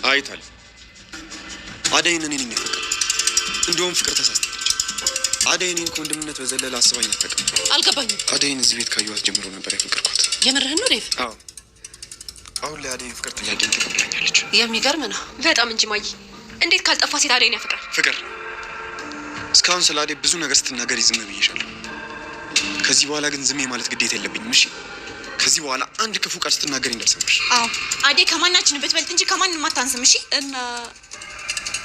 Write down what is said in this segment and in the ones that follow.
አይታል አደይን እኔ ነኝ ያፈቀርኩት። እንደውም ፍቅር ተሳስተች። አደይን ከወንድምነት በዘለለ አስባኝ አታውቅም። አልገባኝም። አደይን እዚህ ቤት ካየኋት ጀምሮ ነበር ያፈቀርኳት። የምርህን ነው ዴቭ? አዎ። አሁን ላይ አደይን ፍቅር ጥያቄን ተቀብላኛለች። የሚገርም ነው በጣም እንጂ ማይ። እንዴት ካልጠፋ ሴት አደይን ያፈቅራል? ፍቅር እስካሁን ስለ አደይ ብዙ ነገር ስትናገር ዝም ብዬሻለሁ። ከዚህ በኋላ ግን ዝም ማለት ግዴታ የለብኝም። እሺ? ከዚህ በኋላ አንድ ክፉ ቃል ስትናገር እንዳልሰማሽ። አዎ አደይ ከማናችን ብትበልጥ እንጂ ከማንም አታንስም። እሺ? እና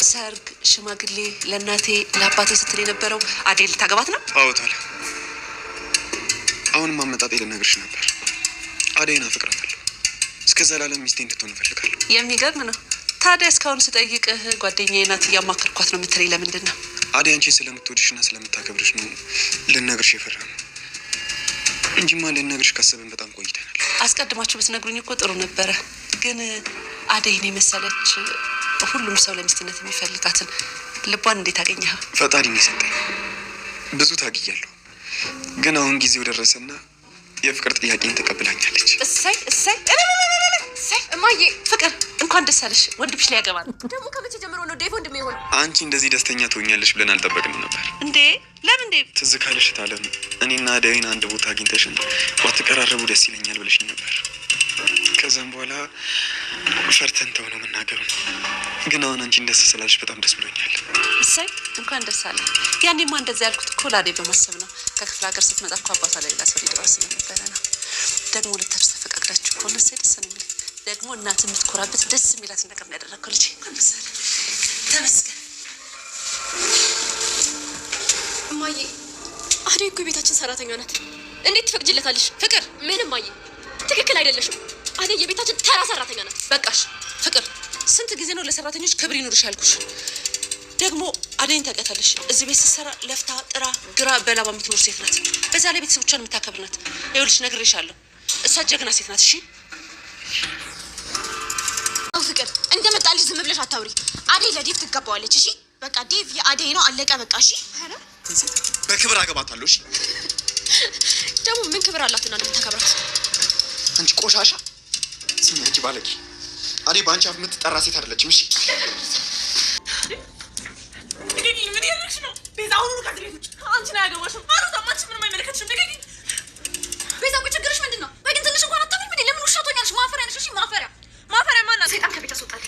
ሰርግ ሽማግሌ ለእናቴ ለአባቴ ስትል የነበረው አደይ ልታገባት ነው? አዎታል። አሁንም አመጣጤ ልነግርሽ ነበር። አደይን አፈቅራታለሁ። እስከ ዘላለም ሚስቴ እንድትሆን እፈልጋለሁ። የሚገርም ነው። ታዲያ እስካሁን ስጠይቅህ ጓደኛዬ ናት እያማከርኳት ነው የምትለኝ ለምንድን ነው? አደይ አንቺን ስለምትወድሽና ስለምታከብርሽ ነው ልነግርሽ የፈራነው እንጂማ ልነግርሽ ካሰብን በጣም ቆይተናል። አስቀድማችሁ ብትነግሩኝ እኮ ጥሩ ነበረ። ግን አደይን የመሰለች ሁሉም ሰው ለሚስትነት የሚፈልጋትን ልቧን እንዴት አገኘኸው? ፈጣሪ ነው የሰጠኝ። ብዙ ታግያለሁ፣ ግን አሁን ጊዜው ደረሰና የፍቅር ጥያቄን ተቀብላኛለች። እሰይ እሰይ እሰይ! እማዬ ፍቅር እንኳን ደስ አለሽ። ወንድምሽ ላይ ያገባ ነው። ደግሞ ከመቼ ጀምሮ ነው ዴቭ ወንድሜ የሆነ? አንቺ እንደዚህ ደስተኛ ትሆኛለሽ ብለን አልጠበቅንም ነበር። እንዴ ለምን ዴቭ? ትዝ ካለሽ ታለም እኔና አደይን አንድ ቦታ አግኝተሽን ባትቀራረቡ ደስ ይለኛል ብለሽኝ ነበር። ከዛም በኋላ ፈርተን ተው ነው መናገሩ። ግን አሁን አንቺን ደስ ስላለሽ በጣም ደስ ብሎኛል። እሰይ እንኳን ደስ አለ። ያኔማ እንደዚህ ያልኩት እኮ ለአደይ በማሰብ ነው። ከክፍለ ሀገር ስትመጣ እኮ አባቷ ላይ ሌላ ሰው ሊደርስ ስለነበረ ነው። ደግሞ ሁለታችሁ ተፈቃቅዳችሁ ከሆነ እሰይ ደስ ነው የሚለኝ። ደግሞ እናት የምትኮራበት ደስ የሚላት ነገር ነው ያደረግከው ልጅ። ምሳሌ ተመስገን። እማዬ አደይ እኮ የቤታችን ሰራተኛ ናት። እንዴት ትፈቅጅለታለሽ? ፍቅር ምንም እማዬ ትክክል አይደለሽም። አደይ የቤታችን ተራ ሰራተኛ ናት። በቃሽ ፍቅር፣ ስንት ጊዜ ነው ለሰራተኞች ክብር ይኑርሽ ያልኩሽ? ደግሞ አደይን ታውቂያታለሽ። እዚህ ቤት ስትሰራ ለፍታ ጥራ ግራ በላባ የምትኖር ሴት ናት። በዛ ላይ ቤተሰቦቿን የምታከብር ናት። ይኸውልሽ ነግሬሻለሁ፣ እሷ ጀግና ሴት ናት። እሺ ፍቅር እንደመጣልሽ ዝም ብለሽ አታውሪ። አደይ ለዴቭ ትገባዋለች። እሺ በቃ ዴቭ የአደይ ነው፣ አለቀ በቃ። እሺ በክብር አገባታለሁ። እሺ ደግሞ ምን ክብር አላትና ነው የምታከብራት? አንቺ ቆሻሻ! ስሚ አንቺ ባለጌ! አደይ በአንቺ አፍ የምትጠራ ሴት አይደለችም። እሺ ምን ያለሽ ነው? ቤዛ አሁኑ ከዚህ ቤት ውጭ! አንቺን አያገባሽም። አሩታማች ምንም አይመለከትሽም። ደገኝ ቤዛ፣ ቆይ ችግርሽ ምንድን ነው? ወይ ግን ትንሽ እንኳን አታፍሪም እንዴ? ለምን ውሻቶኛለሽ? ማፈሪያ ነሽ። እሺ ማፈሪያ ማና ሰይጣን ከቤት አስወጣል።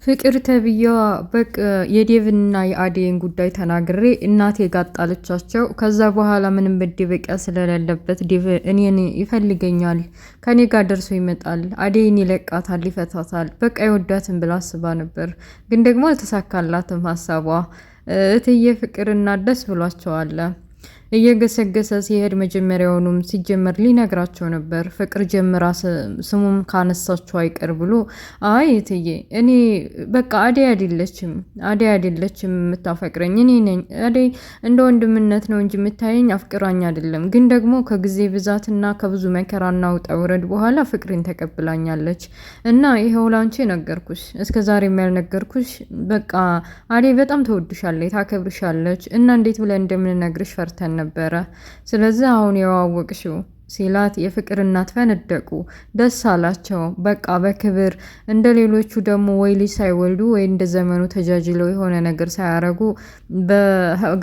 ፍቅር ተብዬዋ በቃ የዴቭና የአደይን ጉዳይ ተናግሬ እናቴ ጋጣለቻቸው። ከዛ በኋላ ምንም መደበቂያ ስለሌለበት ዴቭ እኔን ይፈልገኛል፣ ከኔ ጋር ደርሶ ይመጣል፣ አደይን ይለቃታል፣ ይፈታታል፣ በቃ ይወዳትን ብላ አስባ ነበር። ግን ደግሞ አልተሳካላትም ሀሳቧ። እትዬ ፍቅርና ደስ ብሏቸዋል። እየገሰገሰ ሲሄድ መጀመሪያውኑም ሲጀመር ሊነግራቸው ነበር። ፍቅር ጀምራ ስሙም ካነሳቸው አይቀር ብሎ አይ እትዬ እኔ በቃ አደይ አይደለችም የምታፈቅረኝ፣ እኔ ነኝ። አደይ እንደ ወንድምነት ነው እንጂ የምታየኝ አፍቅራኝ አይደለም። ግን ደግሞ ከጊዜ ብዛትና ከብዙ መከራና ውጣ ውረድ በኋላ ፍቅሬን ተቀብላኛለች እና ይኸው ላንቺ ነገርኩሽ፣ እስከዛሬ ያልነገርኩሽ። በቃ አደይ በጣም ተወድሻለች፣ ታከብርሻለች እና እንዴት ብለን እንደምንነግርሽ ፈርተን ነበረ። ስለዚህ አሁን የዋወቅሽው ሲላት የፍቅር እናት ፈነደቁ፣ ደስ አላቸው። በቃ በክብር እንደ ሌሎቹ ደግሞ ወይ ልጅ ሳይወልዱ ወይ እንደ ዘመኑ ተጃጅለው የሆነ ነገር ሳያረጉ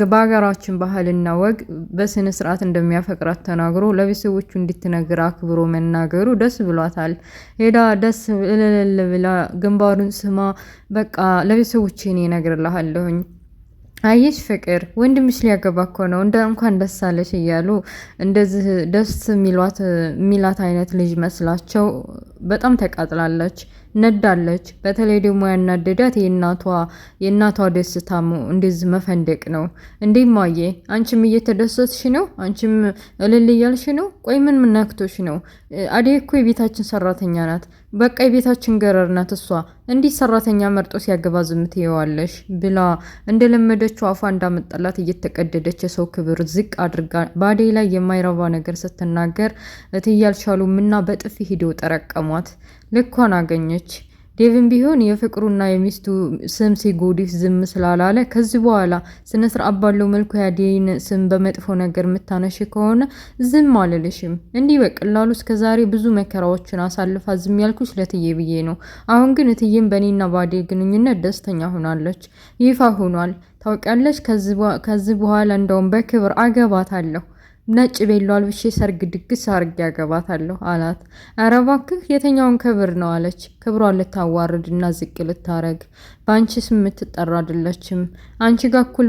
በሀገራችን ባህልና ወግ በስነ ስርዓት እንደሚያፈቅራት ተናግሮ ለቤተሰቦቹ እንድትነግር አክብሮ መናገሩ ደስ ብሏታል። ሄዳ ደስ እልል ብላ ግንባሩን ስማ በቃ ለቤተሰቦቼ እኔ እነግርልሃለሁኝ አየሽ ፍቅር ወንድምሽ ሊያገባ እኮ ነው እንኳን ደስ አለሽ እያሉ እንደዚህ ደስ ሚላት አይነት ልጅ መስላቸው በጣም ተቃጥላለች፣ ነዳለች። በተለይ ደግሞ ያናደዳት የእናቷ ደስታ እንደዚህ መፈንደቅ ነው። እንዴ ማዬ አንቺም እየተደሰትሽ ነው? አንቺም እልል እያልሽ ነው? ቆይ ምን ነክቶሽ ነው? አደይ እኮ የቤታችን ሰራተኛ ናት። በቃ የቤታችን ገረር ናት እሷ። እንዲህ ሰራተኛ መርጦ ሲያገባ ዝም ትይዋለሽ ብላ እንደለመደችው አፏ እንዳመጣላት እየተቀደደች የሰው ክብር ዝቅ አድርጋ በአደይ ላይ የማይረባ ነገር ስትናገር እትዬ አልቻሉም እና በጥፊ ሂደው ጠረቀሟት። ልኳን አገኘች። ዴቭን ቢሆን የፍቅሩና የሚስቱ ስም ሲጎዲፍ ዝም ስላላለ ከዚህ በኋላ ስነ ስርዓት ባለው መልኩ የአደይን ስም በመጥፎ ነገር የምታነሽ ከሆነ ዝም አልልሽም። እንዲህ በቀላሉ እስከዛሬ ብዙ መከራዎችን አሳልፋ ዝም ያልኩሽ ለትዬ ብዬ ነው። አሁን ግን እትዬም በእኔና በአደይ ግንኙነት ደስተኛ ሆናለች፣ ይፋ ሆኗል። ታውቂያለሽ፣ ከዚህ በኋላ እንደውም በክብር አገባታለሁ። ነጭ ቤሎ አልብሼ ሰርግ ድግስ አርጌ ያገባታለሁ አላት። ኧረ እባክህ የተኛውን ክብር ነው አለች። ክብሯን ልታዋርድና ዝቅ ልታረግ በአንቺ ስም የምትጠራ አይደለችም። አንቺ ጋር እኩል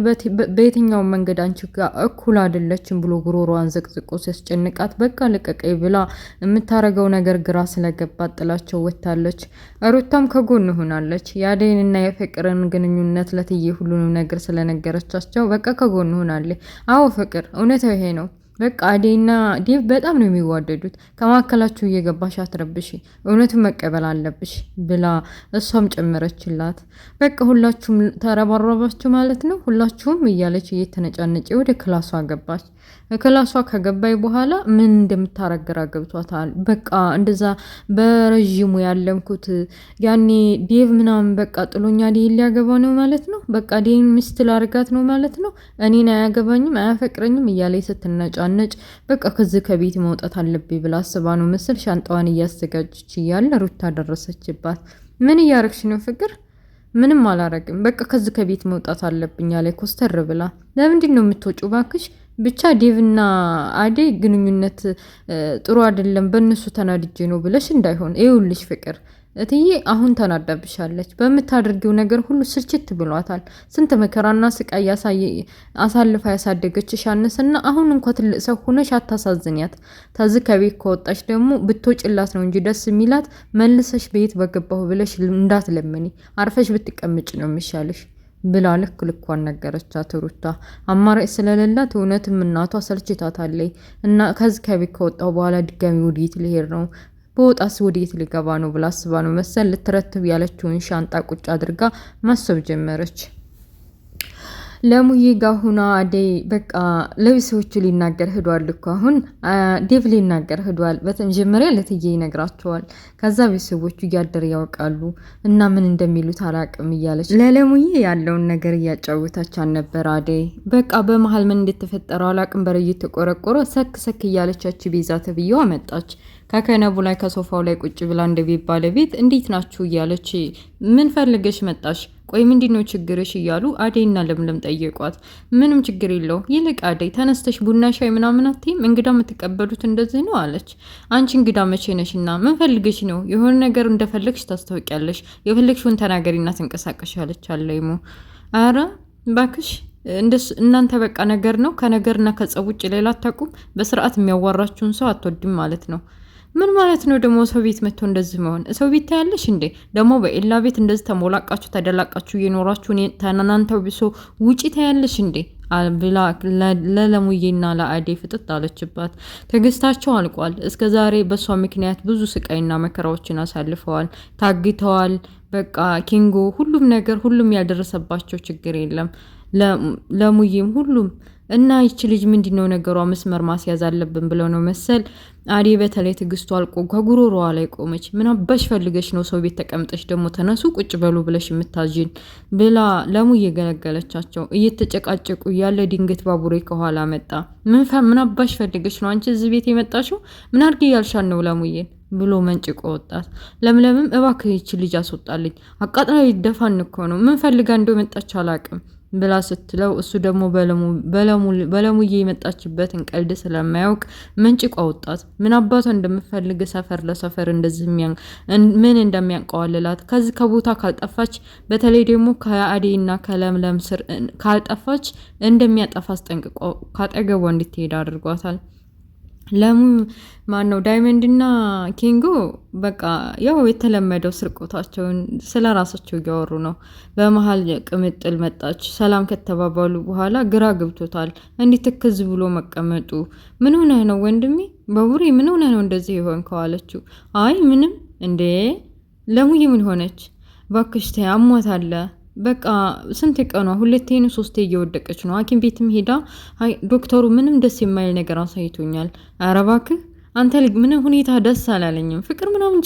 በየትኛውን መንገድ አንቺ ጋር እኩል አይደለችም ብሎ ጉሮሮዋን ዘቅዝቆ ሲያስጨንቃት በቃ ልቀቀኝ ብላ የምታረገው ነገር ግራ ስለገባት ጥላቸው ወጥታለች። ሩታም ከጎን ሆናለች። የአደይንና የፍቅርን ግንኙነት ለትዬ ሁሉንም ነገር ስለነገረቻቸው በቃ ከጎን ሆናለች። አዎ ፍቅር እውነታው ይሄ ነው። በቃ አደይና ዴቭ በጣም ነው የሚዋደዱት። ከማከላችሁ እየገባሽ አትረብሽ፣ እውነቱን መቀበል አለብሽ ብላ እሷም ጨመረችላት። በቃ ሁላችሁም ተረባረባችሁ ማለት ነው ሁላችሁም እያለች እየተነጫነጨ ወደ ክላሷ ገባች። ክላሷ ከገባይ በኋላ ምን እንደምታረግራ ገብቷታል። በቃ እንደዛ በረዥሙ ያለምኩት ያኔ ዴቭ ምናምን በቃ ጥሎኛ ዴቭ ሊያገባ ነው ማለት ነው። በቃ ዴቭ ሚስት ላርጋት ነው ማለት ነው። እኔን አያገባኝም አያፈቅረኝም እያለች ስትነጫነጭ በቃ ከዚህ ከቤት መውጣት አለብኝ ብላ አስባ ነው መሰል ሻንጣዋን እያዘጋጀች እያለ ሩታ ደረሰችባት። ምን እያረግሽ ነው ፍቅር? ምንም አላረግም። በቃ ከዚህ ከቤት መውጣት አለብኝ አለ ኮስተር ብላ። ለምንድን ነው የምትወጪው ባክሽ? ብቻ ዴቭና አደይ ግንኙነት ጥሩ አይደለም፣ በእነሱ ተናድጄ ነው ብለሽ እንዳይሆን። ይኸውልሽ ፍቅር እትዬ አሁን ተናዳብሻለች። በምታደርጊው ነገር ሁሉ ስልችት ብሏታል። ስንት መከራና ስቃይ አሳልፋ ያሳደገችሽ አነሰና አሁን እንኳ ትልቅ ሰው ሆነሽ አታሳዝኛት። ተዚህ ከቤት ከወጣሽ ደግሞ ብትወጭላት ነው እንጂ ደስ የሚላት መልሰሽ ቤት በገባሁ ብለሽ እንዳትለምኒ፣ አርፈሽ ብትቀምጭ ነው የሚሻልሽ ብላ ልክ ልኳን ነገረቻት። ሩታ አማራጭ ስለሌላት እውነትም እናቷ ሰልችታታለች እና ከዚህ ከቤት ከወጣሁ በኋላ ድጋሚ ወዴት ልሄድ ነው በወጣስ ወዴት ሊገባ ነው ብላ አስባ ነው መሰል ልትረትብ ያለችውን ሻንጣ ቁጭ አድርጋ ማሰብ ጀመረች። ለሙዬ ጋር ሁና አደይ በቃ ለቤተሰቦቹ ሊናገር ሄዷል እኮ አሁን ዴቭ ሊናገር ሄዷል። በመጀመሪያ ለትዬ ይነግራቸዋል። ከዛ ቤተሰቦቹ እያደር ያውቃሉ እና ምን እንደሚሉት አላቅም እያለች ለለሙዬ ያለውን ነገር እያጫወታች አልነበር አደይ። በቃ በመሀል ምን እንደተፈጠረው አላቅም። በር እየተቆረቆረ ሰክ ሰክ እያለቻች ቤዛ ተብዬዋ መጣች። ከከነቡ ላይ ከሶፋው ላይ ቁጭ ብላ እንደ ቤት ባለቤት እንዴት ናችሁ እያለች ምን ፈልገሽ መጣሽ? ቆይ ምንድነው ችግርሽ? እያሉ አደይና ለምለም ጠየቋት። ምንም ችግር የለው። ይልቅ አደይ ተነስተሽ ቡና ሻይ ምናምን አትይም? እንግዳ የምትቀበሉት እንደዚህ ነው አለች። አንቺ እንግዳ መቼ ነሽና ምን ፈልገሽ ነው? የሆነ ነገር እንደፈለግሽ ታስታውቂያለሽ። የፈለግሽውን ተናገሪና ተንቀሳቀሽ አለች አለይሙ። አረ ባክሽ እናንተ በቃ ነገር ነው ከነገርና ከጸብ ውጭ ሌላ አታውቁም። በስርዓት የሚያዋራችሁን ሰው አትወድም ማለት ነው። ምን ማለት ነው ደግሞ ሰው ቤት መጥቶ እንደዚህ መሆን? ሰው ቤት ታያለሽ እንዴ? ደግሞ በኤላ ቤት እንደዚህ ተሞላቃችሁ ተደላቃችሁ እየኖራችሁ ተናናንተው ብሶ ውጪ ታያለሽ እንዴ? ብላ ለለሙዬና ለአዴ ፍጥጥ አለችባት። ትዕግስታቸው አልቋል። እስከ ዛሬ በሷ ምክንያት ብዙ ስቃይና መከራዎችን አሳልፈዋል። ታግተዋል። በቃ ኪንጎ ሁሉም ነገር ሁሉም ያልደረሰባቸው ችግር የለም። ለሙዬም ሁሉም እና ይቺ ልጅ ምንድነው ነገሯ? መስመር ማስያዝ አለብን ብለው ነው መሰል አዴ በተለይ ትግስቱ አልቆ ከጉሮሮዋ ላይ ቆመች። ምን አባሽ ፈልገሽ ነው ሰው ቤት ተቀምጠሽ ደግሞ ተነሱ ቁጭ በሉ ብለሽ የምታዥን ብላ ለሙ እየገለገለቻቸው እየተጨቃጨቁ ያለ ድንገት ባቡሬ ከኋላ መጣ። ምን አባሽ ፈልገሽ ነው አንቺ እዚህ ቤት የመጣሽው? ምን አድርጊ ያልሻን ነው ለሙዬን ብሎ መንጭቆ ወጣት። ለምለምም እባክህ ይቺ ልጅ አስወጣልኝ፣ አቃጥላ ይደፋን እኮ ነው፣ ምን ፈልጋ እንደው መጣች አላቅም ብላ ስትለው እሱ ደግሞ በለሙዬ የመጣችበትን ቀልድ ስለማያውቅ መንጭቋ ወጣት። ምን አባቷ እንደምፈልግ ሰፈር ለሰፈር እንደዚህ ምን እንደሚያንቀዋልላት ከዚህ ከቦታ ካልጠፋች፣ በተለይ ደግሞ ከአዴና ከለምለም ስር ካልጠፋች እንደሚያጠፋ አስጠንቅቆ ካጠገቧ እንድትሄድ አድርጓታል። ለሙ ማነው ዳይመንድና ኪንጎ በቃ ያው የተለመደው ስርቆታቸውን ስለ ራሳቸው እያወሩ ነው። በመሀል ቅምጥል መጣች። ሰላም ከተባባሉ በኋላ ግራ ገብቶታል። እንዴት ትክዝ ብሎ መቀመጡ። ምን ሆነህ ነው ወንድሜ? ባቡሬ ምን ሆነህ ነው እንደዚህ የሆንከው አለችው። አይ ምንም። እንዴ ለሙዬ ምን ሆነች? ባክሽ ተይ አሟታል። በቃ ስንት ቀኗ? ሁለቴ ነው ሶስቴ እየወደቀች ነው። ሐኪም ቤትም ሄዳ ዶክተሩ ምንም ደስ የማይል ነገር አሳይቶኛል። ኧረ እባክህ አንተ ልጅ ምን ሁኔታ ደስ አላለኝም፣ ፍቅር ምናምን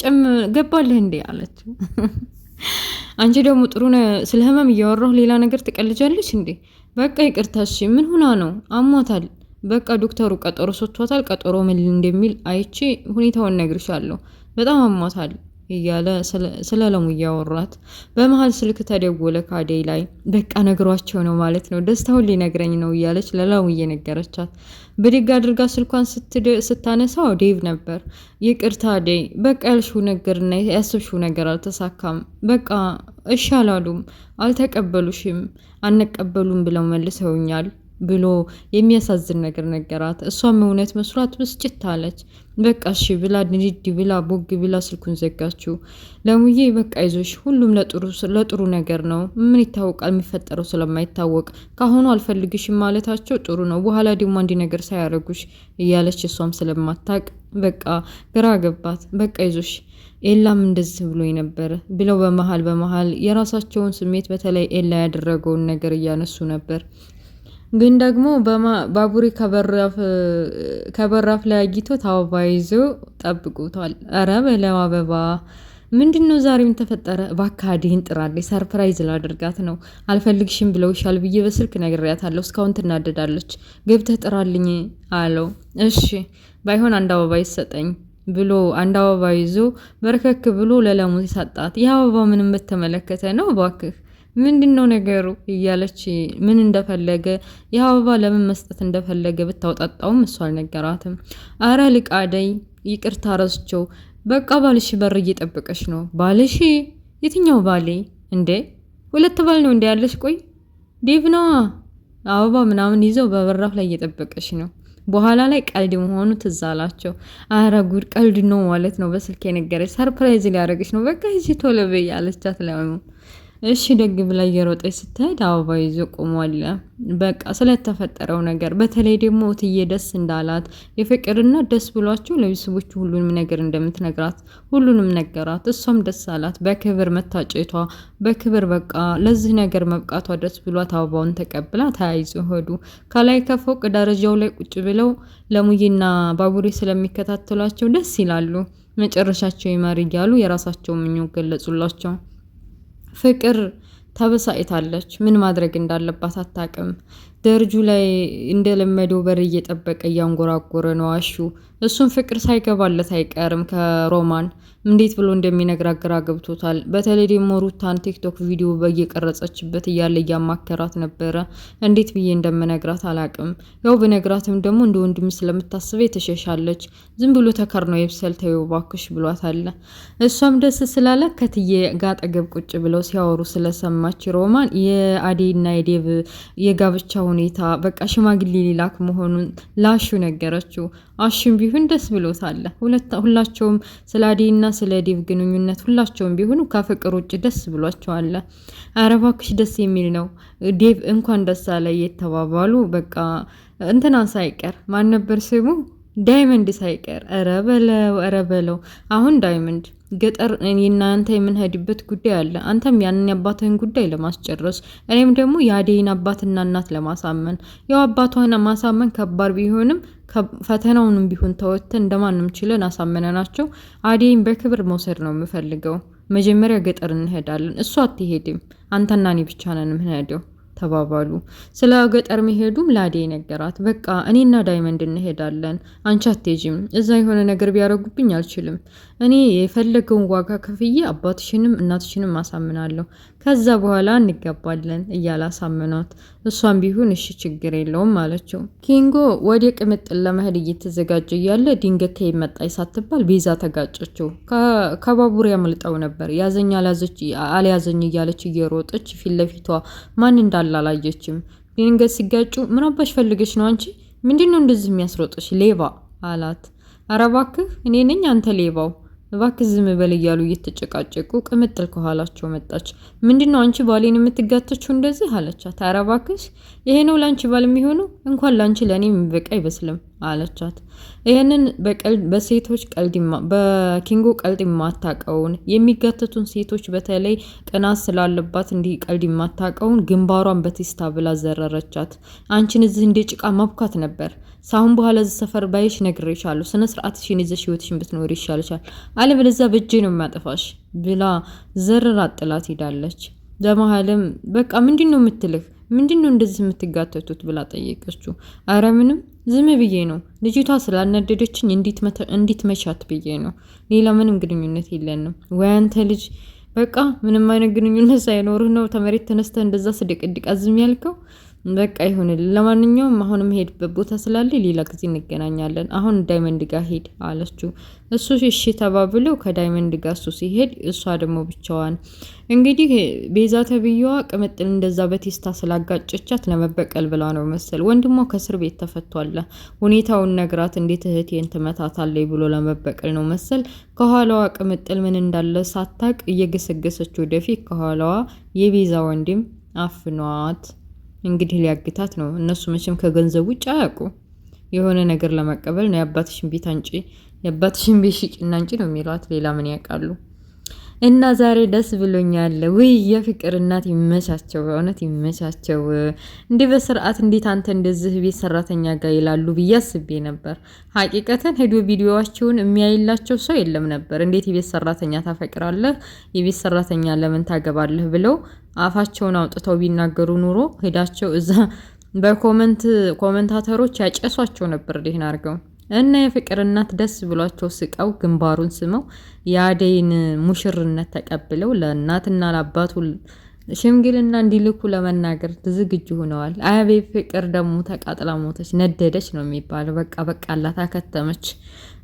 ገባልህ እንዴ አለች። አንቺ ደግሞ ጥሩ ስለ ህመም እያወራሁ ሌላ ነገር ትቀልጃለች እንዴ? በቃ ይቅርታሽ። ምን ሆና ነው? አሟታል። በቃ ዶክተሩ ቀጠሮ ሰጥቷታል። ቀጠሮ ምን እንደሚል አይቼ ሁኔታውን ነግርሻለሁ። በጣም አሟታል እያለ ስለ ለሙ እያወራት በመሀል ስልክ ተደወለ ከአደይ ላይ። በቃ ነግሯቸው ነው ማለት ነው፣ ደስታውን ሊነግረኝ ነው እያለች ለለሙ እየነገረቻት ብድግ አድርጋ ስልኳን ስታነሳው ዴቭ ነበር። ይቅርታ አደይ፣ በቃ ያልሽው ነገርና ያሰብሽው ነገር አልተሳካም። በቃ እሺ አላሉም፣ አልተቀበሉሽም፣ አንቀበሉም ብለው መልሰውኛል ብሎ የሚያሳዝን ነገር ነገራት። እሷም እውነት መስሏት ብስጭት አለች። በቃ እሺ ብላ ንድድ ብላ ቦግ ብላ ስልኩን ዘጋችው። ለሙዬ በቃ ይዞሽ፣ ሁሉም ለጥሩ ነገር ነው። ምን ይታወቃል የሚፈጠረው ስለማይታወቅ፣ ካሁኑ አልፈልግሽም ማለታቸው ጥሩ ነው፣ በኋላ ደግሞ አንድ ነገር ሳያረጉሽ እያለች እሷም ስለማታቅ በቃ ግራ ገባት። በቃ ይዞሽ ኤላም እንደዚህ ብሎ ነበረ ብለው በመሀል የራሳቸውን ስሜት በተለይ ኤላ ያደረገውን ነገር እያነሱ ነበር። ግን ደግሞ ባቡሬ ከበራፍ ላይ አጊቶት አበባ ይዞ ጠብቁታል። አረ በለው አበባ ምንድን ነው ዛሬ ምን ተፈጠረ? እባክህ አደይን ጥራለች፣ ሰርፕራይዝ ላደርጋት ነው። አልፈልግሽም ብለውሻል ብዬ በስልክ ነግሬያታለሁ፣ እስካሁን ትናደዳለች። ገብተህ ጥራልኝ አለው። እሺ ባይሆን አንድ አበባ ይሰጠኝ ብሎ አንድ አበባ ይዞ በርከክ ብሎ ለለሙ ሰጣት። ይህ አበባ ምንም በተመለከተ ነው እባክህ ምንድን ነው ነገሩ እያለች ምን እንደፈለገ ይህ አበባ ለምን መስጠት እንደፈለገ ብታውጣጣውም እሷ አልነገራትም። አረ ልቅ አደይ ይቅርታ ረስቸው። በቃ ባልሽ በር እየጠበቀሽ ነው። ባልሽ? የትኛው ባሌ እንዴ? ሁለት ባል ነው እንዴ ያለሽ? ቆይ ዴቭ ነዋ። አበባ ምናምን ይዘው በበራፍ ላይ እየጠበቀሽ ነው። በኋላ ላይ ቀልድ መሆኑ ትዝ አላቸው። አረ ጉድ ቀልድ ነው ማለት ነው። በስልክ የነገረች ሰርፕራይዝ ሊያደርግሽ ነው። በቃ ሂጂ ቶሎ በይ አለቻት ለሙ። እሺ ደግ ብላ እየሮጠች ስትሄድ አበባ ይዞ ቆሟል። በቃ ስለተፈጠረው ነገር በተለይ ደግሞ እትዬ ደስ እንዳላት የፍቅርና ደስ ብሏቸው ለቤተሰቦቹ ሁሉንም ነገር እንደምትነግራት ሁሉንም ነገራት። እሷም ደስ አላት በክብር መታጨቷ፣ በክብር በቃ ለዚህ ነገር መብቃቷ ደስ ብሏት አበባውን ተቀብላ ተያይዞ ሄዱ። ከላይ ከፎቅ ደረጃው ላይ ቁጭ ብለው ለሙዬና ባቡሬ ስለሚከታተሏቸው ደስ ይላሉ። መጨረሻቸው ይመር እያሉ የራሳቸው ምኞት ገለጹላቸው። ፍቅር ተበሳጭታለች። ምን ማድረግ እንዳለባት አታውቅም። ደረጁ ላይ እንደለመደው በር እየጠበቀ እያንጎራጎረ ነው አሹ። እሱም ፍቅር ሳይገባለት አይቀርም ከሮማን እንዴት ብሎ እንደሚነግራት ግራ ገብቶታል። በተለይ ደግሞ ሩታን ቲክቶክ ቪዲዮ በየቀረጸችበት እያለ እያማከራት ነበረ። እንዴት ብዬ እንደምነግራት አላቅም። ያው በነግራትም ደግሞ እንደ ወንድም ስለምታስበ የተሸሻለች። ዝም ብሎ ተከር ነው የብሰል ተይው ባክሽ ብሏታል። እሷም ደስ ስላለ ከትዬ ጋር አጠገብ ቁጭ ብለው ሲያወሩ ስለሰማች ሮማን የአዴና የዴቭ የጋብቻ ሁኔታ በቃ ሽማግሌ ሊላክ መሆኑን ላሹ ነገረችው። አሽም ቢሆን ደስ ብሎታል። ሁላቸውም ስለ አዴና ስለ ዴቭ ግንኙነት ሁላቸውም ቢሆኑ ከፍቅር ውጭ ደስ ብሏቸዋል። ኧረ እባክሽ ደስ የሚል ነው። ዴቭ እንኳን ደስ አለ የተባባሉ በቃ እንትና ሳይቀር ማን ነበር ስሙ? ዳይመንድ ሳይቀር ኧረ በለው አሁን ዳይመንድ ገጠር እናንተ የምንሄድበት ጉዳይ አለ። አንተም ያንን የአባትህን ጉዳይ ለማስጨረስ እኔም ደግሞ የአዴይን አባትና እናት ለማሳመን። ያው አባቷን ማሳመን ከባድ ቢሆንም ፈተናውንም ቢሆን ተወጥተን እንደማንም ችለን አሳመነናቸው። አዴይን በክብር መውሰድ ነው የምፈልገው። መጀመሪያ ገጠር እንሄዳለን። እሷ አትሄድም፣ አንተና እኔ ብቻ ነን የምንሄደው ተባባሉ። ስለ ገጠር መሄዱም ለአዴይ ነገራት። በቃ እኔና ዳይመንድ እንሄዳለን፣ አንቺ አትሄጂም። እዛ የሆነ ነገር ቢያደርጉብኝ አልችልም። እኔ የፈለገውን ዋጋ ከፍዬ አባትሽንም እናትሽንም አሳምናለሁ። ከዛ በኋላ እንገባለን እያለ አሳምኗት። እሷም ቢሆን እሺ ችግር የለውም አለችው። ኪንጎ ወደ ቅምጥል ለመሄድ እየተዘጋጀ እያለ ድንገት ከመጣች ሳትባል ቤዛ ተጋጨችው። ከባቡር ያመልጠው ነበር። ያዘኝ አልያዘኝ እያለች እየሮጠች ፊት ለፊቷ ማን እንዳለ አላየችም። ድንገት ሲጋጩ ምን አባሽ ፈልገሽ ነው አንቺ? ምንድነው እንደዚህ የሚያስሮጥሽ? ሌባ አላት። ኧረ እባክህ እኔ ነኝ አንተ ሌባው፣ እባክህ ዝም በል እያሉ እየተጨቃጨቁ ቅምጥል ከኋላቸው መጣች። ምንድነው አንቺ ባሌን የምትጋተችው እንደዚህ አለቻት። ኧረ እባክሽ ይሄ ነው ላንቺ ባል የሚሆነው? እንኳን ላንቺ ለኔ የሚበቃ አይበስልም አለቻት። ይህንን በሴቶች በኪንጎ ቀልድ የማታቀውን የሚጋተቱን ሴቶች በተለይ ቅናት ስላለባት እንዲህ ቀልድ የማታቀውን ግንባሯን በቴስታ ብላ ዘረረቻት። አንቺን እዚህ እንደ ጭቃ ማብኳት ነበር። ሳሁን በኋላ እዚህ ሰፈር ባይሽ ነግሬሻለሁ። ስነ ስርዓትሽን ይዘሽ ህይወትሽን ብትኖር ይሻልሻል፣ አለበለዚያ በእጄ ነው የሚያጠፋሽ ብላ ዘረራት ጥላት ሄዳለች። በመሀልም በቃ ምንድን ነው የምትልህ? ምንድን ነው እንደዚህ የምትጋተቱት ብላ ጠየቀችው። አረ ምንም ዝም ብዬ ነው፣ ልጅቷ ስላናደደችኝ እንዲትመቻት ብዬ ነው፣ ሌላ ምንም ግንኙነት የለንም። ወይ አንተ ልጅ በቃ ምንም አይነት ግንኙነት ሳይኖርህ ነው ተመሬት ተነስተህ እንደዛ ስድቅድቅ ዝም ያልከው? በቃ ይሁንል። ለማንኛውም አሁን መሄድበት ቦታ ስላለ ሌላ ጊዜ እንገናኛለን። አሁን ዳይመንድ ጋር ሄድ አለችው። እሱ እሺ ተባብለው ከዳይመንድ ጋር እሱ ሲሄድ እሷ ደግሞ ብቻዋን። እንግዲህ ቤዛ ተብዬዋ ቅምጥል እንደዛ በቴስታ ስላጋጨቻት ለመበቀል ብላ ነው መሰል። ወንድሟ ከእስር ቤት ተፈቷል። ሁኔታውን ነግራት እንዴት እህቴን ትመታታለች ብሎ ለመበቀል ነው መሰል። ከኋላዋ ቅምጥል ምን እንዳለ ሳታቅ እየገሰገሰች ወደፊት ከኋላዋ የቤዛ ወንድም አፍኗት እንግዲህ ሊያግታት ነው። እነሱ መቼም ከገንዘብ ውጭ አያውቁ። የሆነ ነገር ለመቀበል ነው። የአባትሽን ቤት አንጪ፣ የአባትሽን ቤት ሽጭና አንጪ ነው የሚሏት። ሌላ ምን ያውቃሉ? እና ዛሬ ደስ ብሎኛል። ውይ የፍቅር እናት ይመቻቸው፣ በእውነት ይመቻቸው። እንዲህ በስርዓት እንዴት አንተ እንደዚህ ቤት ሰራተኛ ጋር ይላሉ ብዬ አስቤ ነበር። ሀቂቀተን ሄዶ ቪዲዮዋቸውን የሚያይላቸው ሰው የለም ነበር። እንዴት የቤት ሰራተኛ ታፈቅራለህ፣ የቤት ሰራተኛ ለምን ታገባለህ ብለው አፋቸውን አውጥተው ቢናገሩ ኑሮ ሄዳቸው እዛ በኮመንታተሮች ያጨሷቸው ነበር ደህና አድርገው። እና የፍቅር እናት ደስ ብሏቸው ስቀው ግንባሩን ስመው የአደይን ሙሽርነት ተቀብለው ለእናትና ለአባቱ ሽምግልና እንዲልኩ ለመናገር ዝግጁ ሆነዋል። አቤት ፍቅር ደግሞ ተቃጥላ ሞተች፣ ነደደች ነው የሚባለው። በቃ በቃላት አከተመች።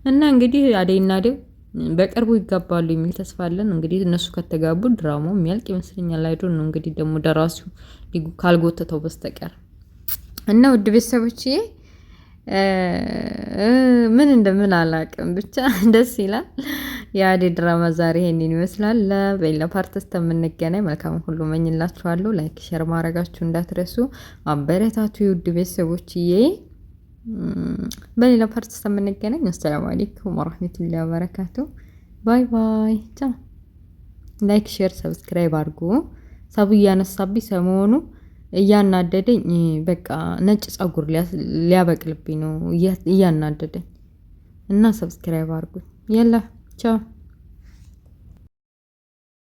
እና እንግዲህ አደይና አደይ በቅርቡ ይጋባሉ የሚል ተስፋ አለን። እንግዲህ እነሱ ከተጋቡ ድራማው የሚያልቅ ይመስለኛል። አይዶን ነው እንግዲህ ደግሞ ደራሲው ካልጎተተው በስተቀር። እና ውድ ቤተሰቦቼ ምን እንደምን አላውቅም፣ ብቻ ደስ ይላል። የአደይ ድራማ ዛሬ ይሄንን ይመስላል። በሌላ ፓርት እስከምንገናኝ መልካም ሁሉ መኝላችኋለሁ። ላይክ ሼር ማድረጋችሁ እንዳትረሱ። አበረታቱ ውድ ቤተሰቦችዬ። በሌላ ፓርት እስከምንገናኝ አሰላሙ አለይኩም ወራህመቱላሂ ወበረካቱ። ባይ ባይ። ቻው። ላይክ ሼር ሰብስክራይብ አድርጉ። ሰው እያነሳብኝ ሰሞኑ እያናደደኝ በቃ ነጭ ጸጉር ሊያበቅልብኝ ነው እያናደደኝ እና ሰብስክራይብ አድርጉ። የላ ቻው።